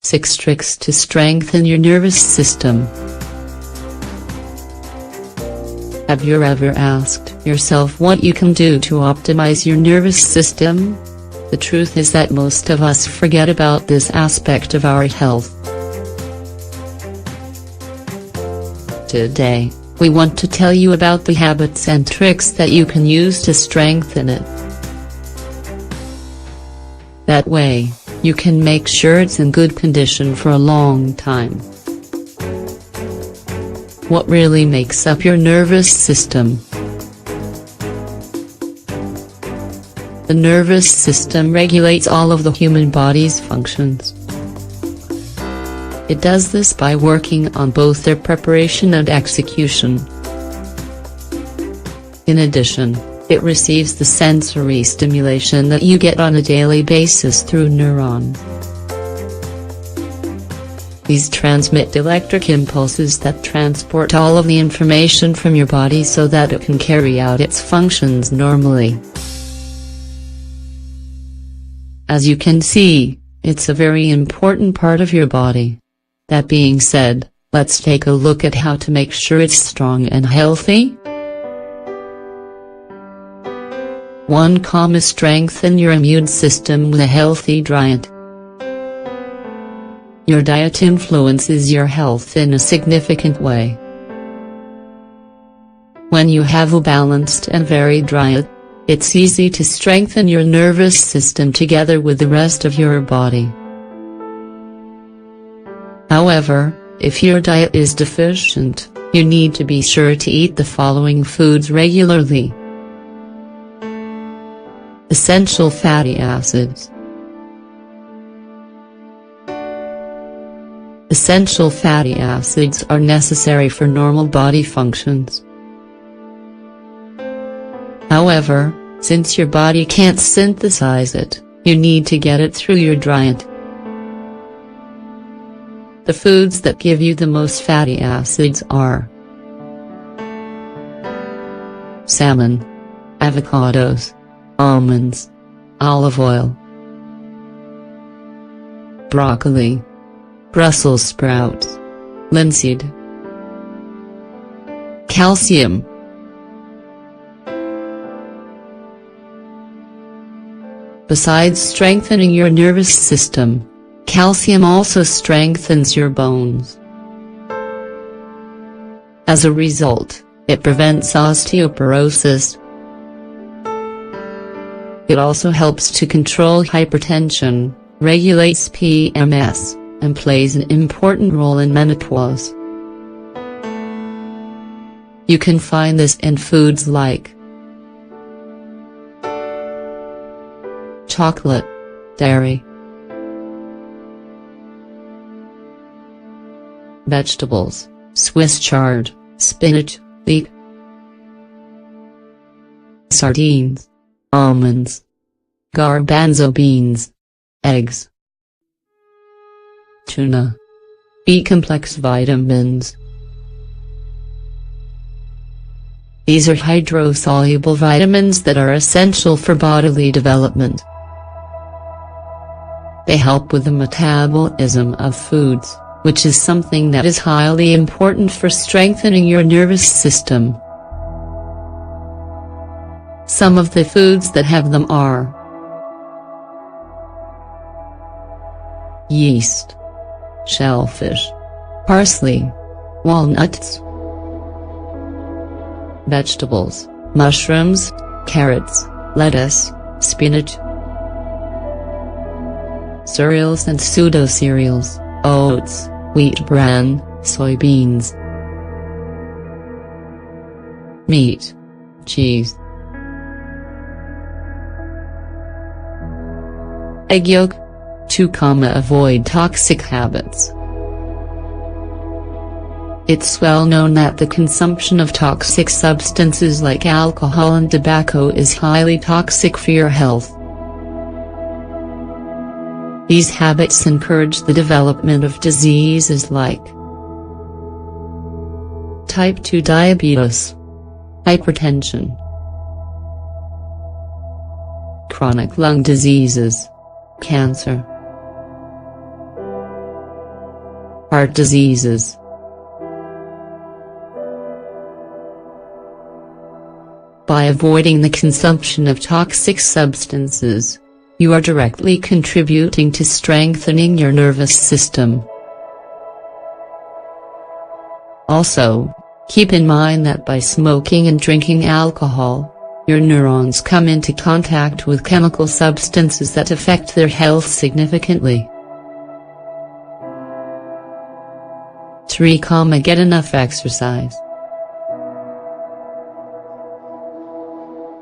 6 tricks to strengthen your nervous system. Have you ever asked yourself what you can do to optimize your nervous system? The truth is that most of us forget about this aspect of our health. Today, we want to tell you about the habits and tricks that you can use to strengthen it. That way, you can make sure it's in good condition for a long time. What really makes up your nervous system? The nervous system regulates all of the human body's functions. It does this by working on both their preparation and execution. In addition, it receives the sensory stimulation that you get on a daily basis through neurons. These transmit electric impulses that transport all of the information from your body so that it can carry out its functions normally. As you can see, it's a very important part of your body. That being said, let's take a look at how to make sure it's strong and healthy. 1. Strengthen your immune system with a healthy diet. Your diet influences your health in a significant way. When you have a balanced and varied diet, it's easy to strengthen your nervous system together with the rest of your body. However, if your diet is deficient, you need to be sure to eat the following foods regularly. Essential fatty acids. Essential fatty acids are necessary for normal body functions. However, since your body can't synthesize it, you need to get it through your diet. The foods that give you the most fatty acids are salmon, avocados, almonds, olive oil, broccoli, Brussels sprouts, linseed. Calcium. Besides strengthening your nervous system, calcium also strengthens your bones. As a result, it prevents osteoporosis. It also helps to control hypertension, regulates PMS, and plays an important role in menopause. You can find this in foods like chocolate, dairy, vegetables, Swiss chard, spinach, leek, sardines, almonds, garbanzo beans, eggs, tuna, B-complex vitamins. These are hydrosoluble vitamins that are essential for bodily development. They help with the metabolism of foods, which is something that is highly important for strengthening your nervous system. Some of the foods that have them are yeast, shellfish, parsley, walnuts, vegetables, mushrooms, carrots, lettuce, spinach, cereals and pseudo-cereals, oats, wheat bran, soybeans, meat, cheese, egg yolk. 2. Avoid toxic habits. It's well known that the consumption of toxic substances like alcohol and tobacco is highly toxic for your health. These habits encourage the development of diseases like type 2 diabetes, hypertension, chronic lung diseases, cancer, heart diseases. By avoiding the consumption of toxic substances, you are directly contributing to strengthening your nervous system. Also, keep in mind that by smoking and drinking alcohol, your neurons come into contact with chemical substances that affect their health significantly. 3. Get enough exercise.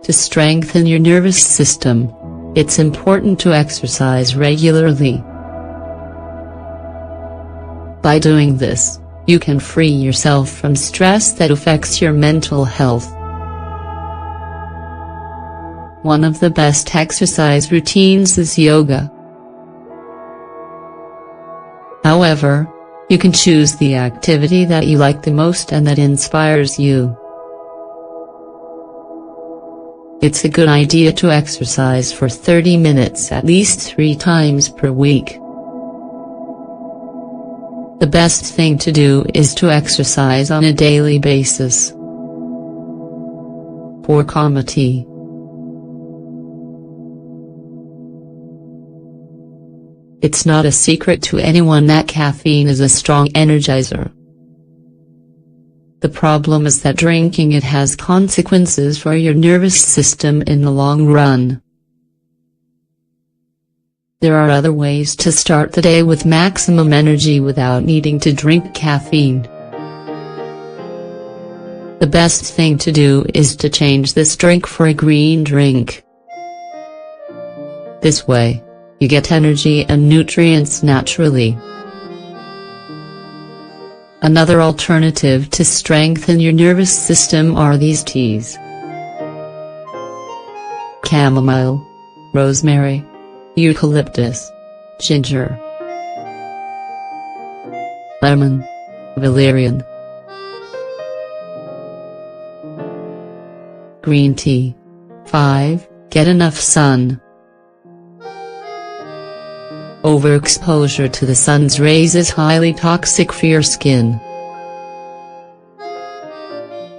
To strengthen your nervous system, it's important to exercise regularly. By doing this, you can free yourself from stress that affects your mental health. One of the best exercise routines is yoga. However, you can choose the activity that you like the most and that inspires you. It's a good idea to exercise for 30 minutes at least 3 times per week. The best thing to do is to exercise on a daily basis. 4. Tea. It's not a secret to anyone that caffeine is a strong energizer. The problem is that drinking it has consequences for your nervous system in the long run. There are other ways to start the day with maximum energy without needing to drink caffeine. The best thing to do is to change this drink for a green drink. This way, you get energy and nutrients naturally. Another alternative to strengthen your nervous system are these teas: chamomile, rosemary, eucalyptus, ginger, lemon, valerian. Green tea. 5. Get enough sun. Overexposure to the sun's rays is highly toxic for your skin.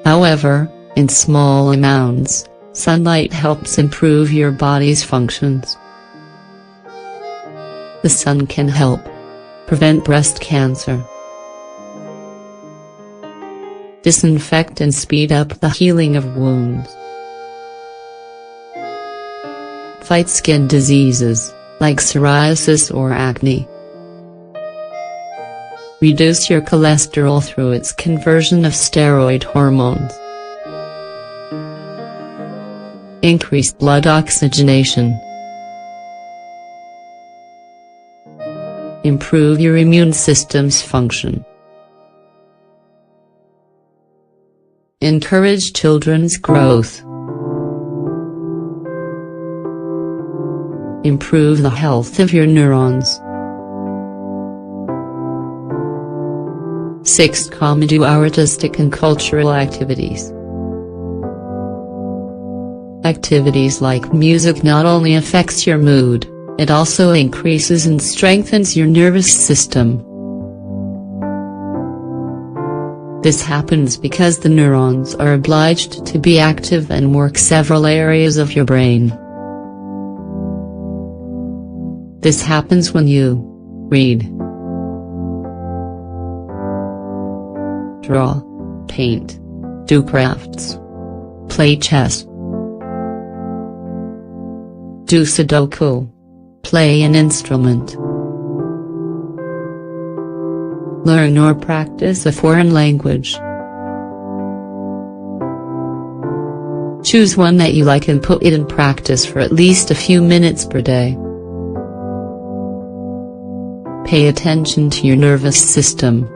However, in small amounts, sunlight helps improve your body's functions. The sun can help prevent breast cancer, disinfect and speed up the healing of wounds, fight skin diseases like psoriasis or acne, reduce your cholesterol through its conversion of steroid hormones, increase blood oxygenation, improve your immune system's function, encourage children's growth, improve the health of your neurons. 6. Do artistic and cultural activities. Activities like music not only affects your mood, it also increases and strengthens your nervous system. This happens because the neurons are obliged to be active and work several areas of your brain. This happens when you read, draw, paint, do crafts, play chess, do Sudoku, play an instrument, learn or practice a foreign language. Choose one that you like and put it in practice for at least a few minutes per day. Pay attention to your nervous system.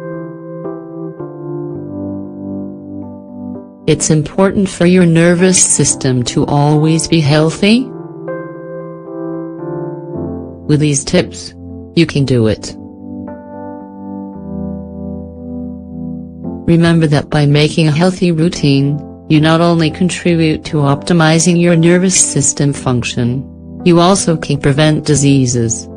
It's important for your nervous system to always be healthy. With these tips, you can do it. Remember that by making a healthy routine, you not only contribute to optimizing your nervous system function, you also can prevent diseases.